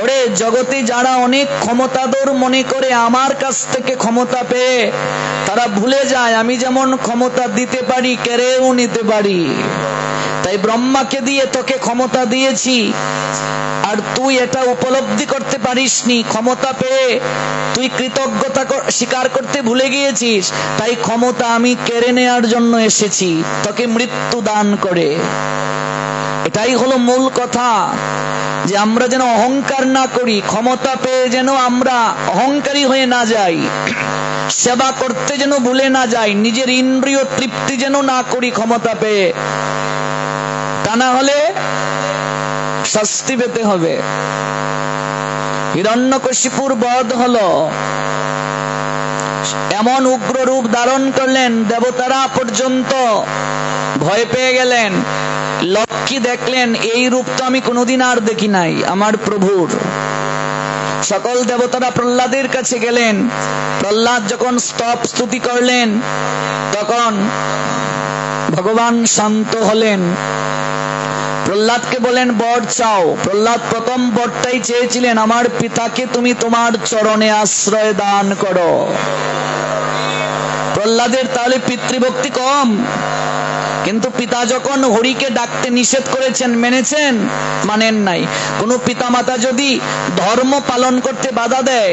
ওরে, জগতে যারা অনেক ক্ষমতাধর মনে করে আমার কাছ থেকে ক্ষমতা পেয়ে, তারা ভুলে যায় আমি যেমন ক্ষমতা দিতে পারি, কেড়েও নিতে পারি। তাই ব্রহ্মাকে দিয়ে তোকে ক্ষমতা দিয়েছি, আর তুই এটা উপলব্ধি করতে পারিসনি। ক্ষমতা পেয়ে তুই কৃতজ্ঞতা স্বীকার করতে ভুলে গিয়েছিস, তাই ক্ষমতা আমি কেড়ে নেয়ার জন্য এসেছি, তোকে মৃত্যু দান করে। এটাই হলো মূল কথা, যে আমরা যেন অহংকার না করি, ক্ষমতা পেয়ে যেন আমরা অহংকারী হয়ে না যাই, সেবা করতে যেন ভুলে না যাই, নিজের ইন্দ্রিয় তৃপ্তি যেন না করি ক্ষমতা পেয়ে, তা না হলে শাস্তি পেতে হবে। হিরণ্যকশিপুর বধ হলো, এমন উগ্র রূপ ধারণ করলেন, দেবতারা পর্যন্ত ভয় পেয়ে গেলেন। লক্ষ্মী দেখলেন এই রূপ তো আমি কোনোদিন আর দেখি নাই আমার প্রভুর। সকল দেবতারা প্রহ্লাদের কাছে গেলেন। প্রহ্লাদ যখন স্তব স্তুতি করলেন, তখন ভগবান শান্ত হলেন। প্রহ্লাদকে বলেন বর চাও। প্রহ্লাদ প্রথম বরটাই চেয়েছিলেন, আমার পিতাকে তুমি তোমার চরণে আশ্রয় দান করো। প্রহ্লাদের তাহলে পিতৃভক্তি কম, কিন্তু পিতা যখন হরিকে ডাকতে নিষেধ করেছেন, মেনেছেন? মানেন নাই। কোন পিতামাতা যদি ধর্ম পালন করতে বাধা দেয়,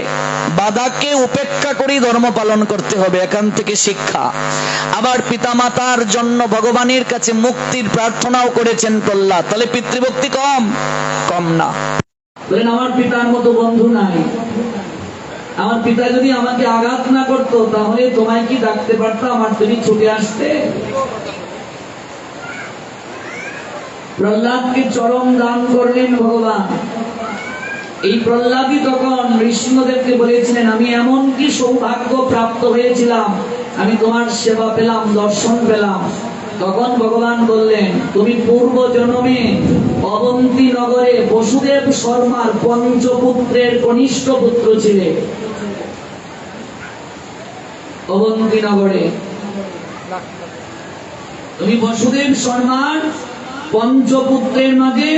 বাধাকে উপেক্ষা করেই ধর্ম পালন করতে হবে, এখান থেকে শিক্ষা। আবার পিতামাতার জন্য ভগবানের কাছে মুক্তির প্রার্থনাও করেছেন প্রহ্লাদ। তাহলে পিতৃভক্তি কম? কম না। বলেন আমার পিতার মতো বন্ধু নাই। আমার পিতা যদি আমাকে আঘাত না করতো, তাহলে তোমায় কি ডাকতে পারতাম আর তুমি ছুটে আসতে? প্রহ্লাদকে চরম দান করলেন ভগবান। এই প্রহ্লাদই তখন নৃসিংহদেবকে বলেছিলেন, আমি এমন কি সৌভাগ্য প্রাপ্ত হয়েছিলাম, আমি তোমার সেবা পেলাম, দর্শন পেলাম। তখন ভগবান বললেন, তুমি পূর্ব জন্মে অবন্তী নগরে বসুদেব শর্মার পঞ্চপুত্রের কনিষ্ঠ পুত্র ছিলে। অবন্তী নগরে তুমি বসুদেব শর্মার পঞ্চপুত্রের মাঝে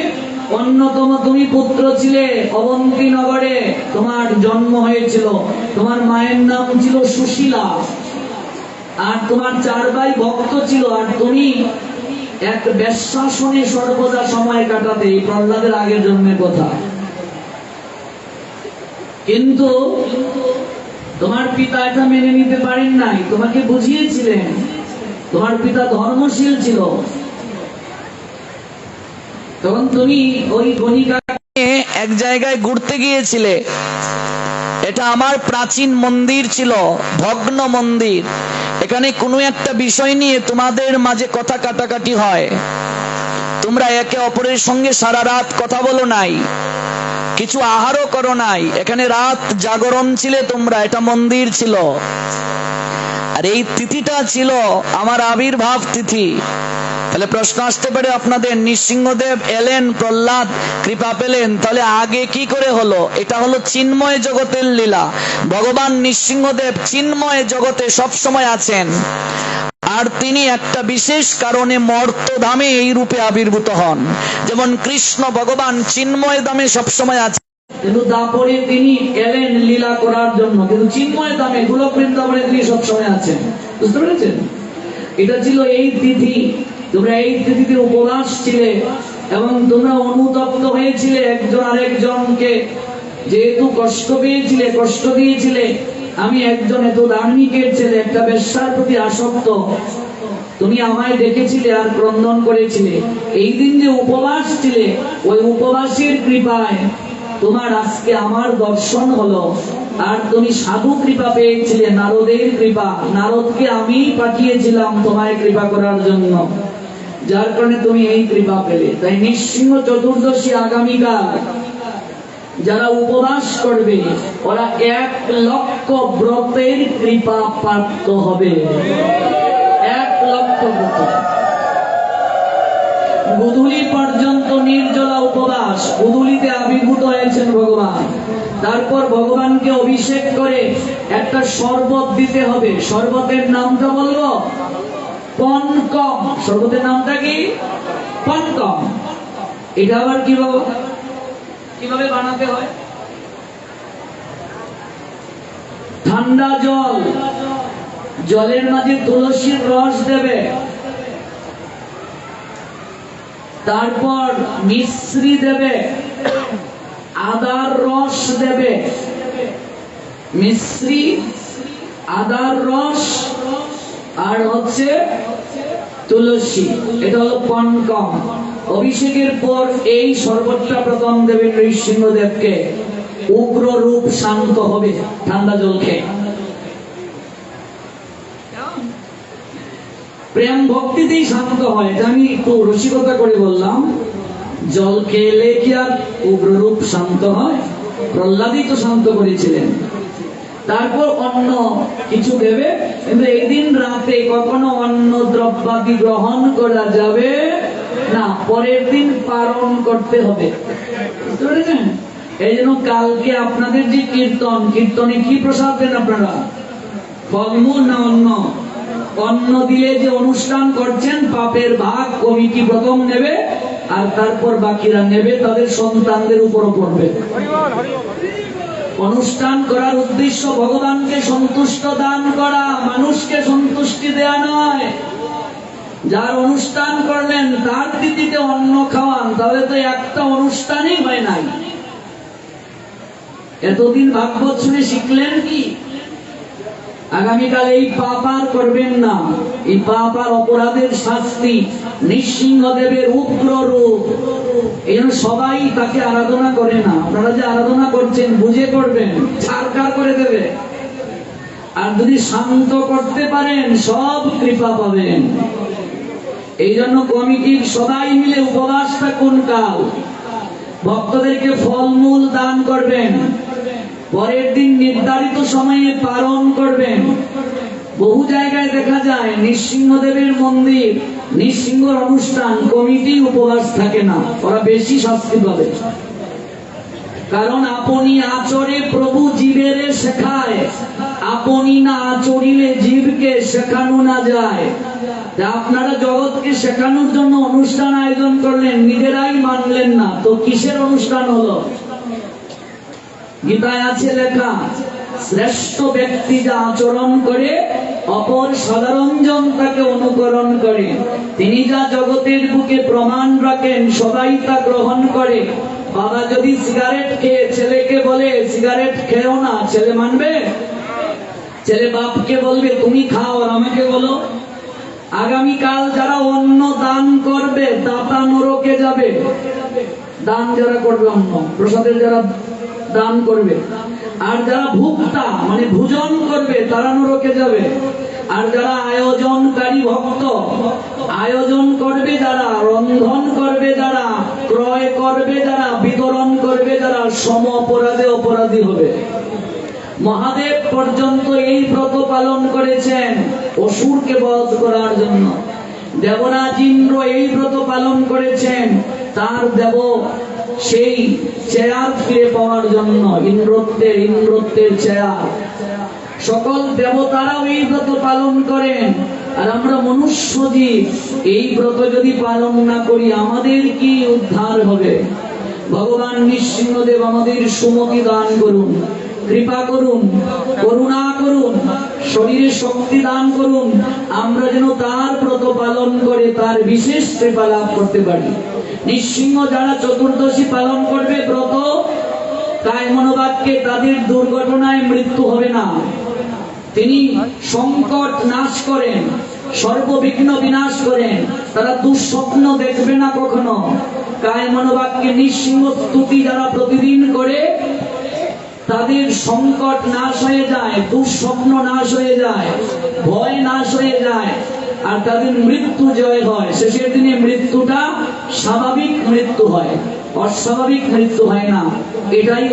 অন্যতম তুমি পুত্র ছিলে। অবন্তী নগরে তোমার জন্ম হয়েছিল। তোমার মায়ের নাম ছিল সুশীলা, আর তোমার 4 ভাই ভক্ত ছিল, আর তুমি এক বেশ্যাসনে সর্বদা সময় কাটাতে। এই প্রহ্লাদের আগের জন্মের কথা। কিন্তু তোমার পিতা এটা মেনে নিতে পারেন নাই, তোমাকে বুঝিয়েছিলেন। তোমার পিতা ধর্মশীল ছিল। তখন তুমি ওই গণিকাকে এক জায়গায় ঘুরতে গিয়েছিলে। এটা আমার প্রাচীন মন্দির ছিল, ভগ্ন মন্দির। এখানে কোনো একটা বিষয় নিয়ে তোমাদের মাঝে কথা কাটাকাটি হয়। তোমরা একে অপরের সঙ্গে সারা রাত কথা বলো নাই, কিছু আহারও করো নাই। এখানে রাত জাগরণ ছিলে তোমরা, এটা মন্দির ছিল। আর এই তিথিটা ছিল আমার আবির্ভাব তিথি। তাহলে প্রশ্ন আসতে পারে আপনাদের, নৃসিংহদেব এলেন, প্রহ্লাদ কৃপা পেলেন, তাহলে আগে কি করে হলো? এটা হলো চিন্ময় জগতের লীলা। ভগবান নৃসিংহদেব চিন্ময় জগতে সব সময় আছেন, আর তিনি একটা বিশেষ কারণে মর্তধামে এই রূপে আবির্ভূত হন। যেমন কৃষ্ণ ভগবান চিন্ময় ধামে সবসময় আছেন, কিন্তু দাপরে তিনি এলেন লীলা করার জন্য, কিন্তু চিন্ময় ধামে গোলক বৃন্দাবনে তিনি সবসময় আছেন। বুঝতে পেরেছেন? এটা ছিল এই তিথি। তোমরা এই তিথিতে উপবাস ছিলে এবং তোমরা অনুতপ্ত হয়েছিলে একজন আরেকজনকে। যেহেতু কষ্ট পেয়েছিলে, কষ্ট দিয়েছিলে। আমি একজন এত ধার্মিকের ছেলে, একটা বেশ্যার প্রতি আসক্ত, তুমি আমায় ডেকেছিলে আর ক্রন্দন করেছিলে। এই দিন যে উপবাস ছিলে, ওই উপবাসের কৃপায় তোমার আজকে আমার দর্শন হলো। আর তুমি সাধু কৃপা পেয়েছিলে, নারদের কৃপা। নারদকে আমি পাঠিয়েছিলাম তোমায় কৃপা করার জন্য, যার কারণে তুমি এই কৃপা পেলে। তাই নৃসিংহ চতুর্দশী আগামীকাল যারা উপবাস করবে, ওরা 1 লক্ষ ব্রতের কৃপা প্রাপ্ত হবে। 1 লক্ষ ব্রত। গোধূলি পর্যন্ত নির্জলা উপবাস। গোধূলিতে আবির্ভূত হয়েছেন ভগবান। তারপর ভগবানকে অভিষেক করে একটা শরবত দিতে হবে। শরবতের নামটা বলবো পনকম। শরবতের নামটা কি? পনকম। এটা আবার কিভাবে বানাতে হয়? ঠান্ডা জল, জলের মাঝে তুলসীর রস দেবে, তারপর মিশ্রি দেবে, আদার রস দেবে। মিশ্রি, আদার রস আর হচ্ছে তুলসী। এটা হলো পনকম। অভিষেকের পর এই শরবতটা প্রথম দেবেন নৃসিংহদেবকে। উগ্র রূপ শান্ত হবে ঠান্ডা জল খেয়ে। প্রেম ভক্তিতেই শান্ত হয়। এটা আমি একটু রসিকতা করে বললাম। জল খেলে কি আর উগ্র রূপ শান্ত হয়? প্রহ্লাদই তো শান্ত করেছিলেন। তারপর অন্য কিছু দেবে, কিন্তু এই দিন রাতে কখনো অন্ন দ্রব্যাদি গ্রহণ করা যাবে না। পরের দিন পালন করতে হবে। বুঝতে পেরেছেন? এই জন্য কালকে আপনাদের যে কীর্তনে কি প্রসাদ দেন আপনারা? ফলমূল না অন্ন? অন্ন দিলে যে অনুষ্ঠান করছেন, পাপের ভাগ কমিটি প্রথম নেবে, আর তারপর বাকিরা নেবে, তাদের সন্তানদের উপরও পড়বে। অনুষ্ঠান করার উদ্দেশ্য ভগবানকে সন্তুষ্ট দান করা, মানুষকে সন্তুষ্টি দেয়া নয়। যার অনুষ্ঠান করলেন তার তিথিতে অন্ন খাওয়ান, তাহলে তো একটা অনুষ্ঠানই হয় নাই। এতদিন ভাগবত শুনে শিখলেন কি? আগামীকাল এই পাপ আর করবেন না। এই পাপ আর অপরাধের শাস্তি নৃসিংহদেবের উগ্র রূপ। এই জন্য সবাই তাকে আরাধনা করে না। আপনারা যে আরাধনা করছেন বুঝে করবেন, ছাড়কার করে দেবে। আর যদি শান্ত করতে পারেন সব কৃপা পাবেন। এই জন্য কমিটির সবাই মিলে উপবাস থাকুন কাল। ভক্তদেরকে ফলমূল দান করবেন, পরের দিন নির্ধারিত সময়ে পালন করবেন। বহু জায়গায় দেখা যায় নৃসিংহদেবের মন্দির, নৃসিংহর অনুষ্ঠান, কমিটি উপবাস থাকে না, ওরা বেশি শাস্তি পাবে। কারণ আপনি আচরে প্রভু জীবের শেখায়, আপনি না আচরিলে জীবকে শেখানো না যায়। আপনারা জগৎকে শেখানোর জন্য অনুষ্ঠান আয়োজন করলেন, নিজেরাই মানলেন না, তো কিসের অনুষ্ঠান হলো? গীতায় আছে লেখা, শ্রেষ্ঠ ব্যক্তি যা আচরণ করে অপর সাধারণ জন তাকে অনুকরণ করে। তিনি যা জগতের বুকে প্রমাণ রাখেন সবাই তা গ্রহণ করে। বাবা যদি সিগারেট খেয়ে ছেলেকে বলে সিগারেট খেও না, ছেলে মানবে? ছেলে বাপকে বলবে তুমি খাও আর আমাকে বলো? আগামীকাল যারা অন্ন দান করবে দাতা নরকে যাবে। দান যারা করবে, অন্ন প্রসাদের যারা দান করবে, আর যারা ভুক্তা মানে ভোজন করবে তারা নরকে যাবে। আর যারা আয়োজনকারী ভক্ত, আয়োজন করবে যারা, রন্ধন করবে যারা, ক্রয় করবে যারা, বিতরণ করবে যারা, সম অপরাধে অপরাধী হবে। মহাদেব পর্যন্ত এই ব্রত পালন করেছেন অসুরকে বধ করার জন্য। দেবরাজ ইন্দ্র এই ব্রত পালন করেছেন তার দেব সেই চেয়ার ফিরে পাওয়ার জন্য, ইন্দ্রত্বের চেয়ার। সকল দেবতারাও এই ব্রত পালন করেন। আর আমরা মনুষ্য জীব, এই ব্রত যদি পালন না করি আমাদের কি উদ্ধার হবে? ভগবান নৃসিংহদেব আমাদের সুমতি দান করুন, কৃপা করুন, করুণা করুন, শরীরে শক্তি দান করুন, আমরা যেন তার ব্রত পালন করে তার বিশেষ কৃপা লাভ করতে পারি। নৃসিংহ যারা চতুর্দশী পালন করবে ব্রত, কায় মনোবাক্যে তাদের দুর্ঘটনায় মৃত্যু হবে না। তিনি সংকট নাশ করেন, সর্ববিঘ্ন বিনাশ করেন, তারা দুঃস্বপ্ন দেখবে না কখনো। কায় মনোবাক্যে নৃসিংহ স্তুতি যারা প্রতিদিন করে তাদের সংকট নাশ হয়ে যায়, দুঃস্বপ্ন নাশ হয়ে যায়, ভয় নাশ হয়ে যায়, আর তাদের মৃত্যু জয় হয়। শেষের দিনে মৃত্যুটা স্বাভাবিক মৃত্যু হয়, অস্বাভাবিক মৃত্যু হয় না। এটাই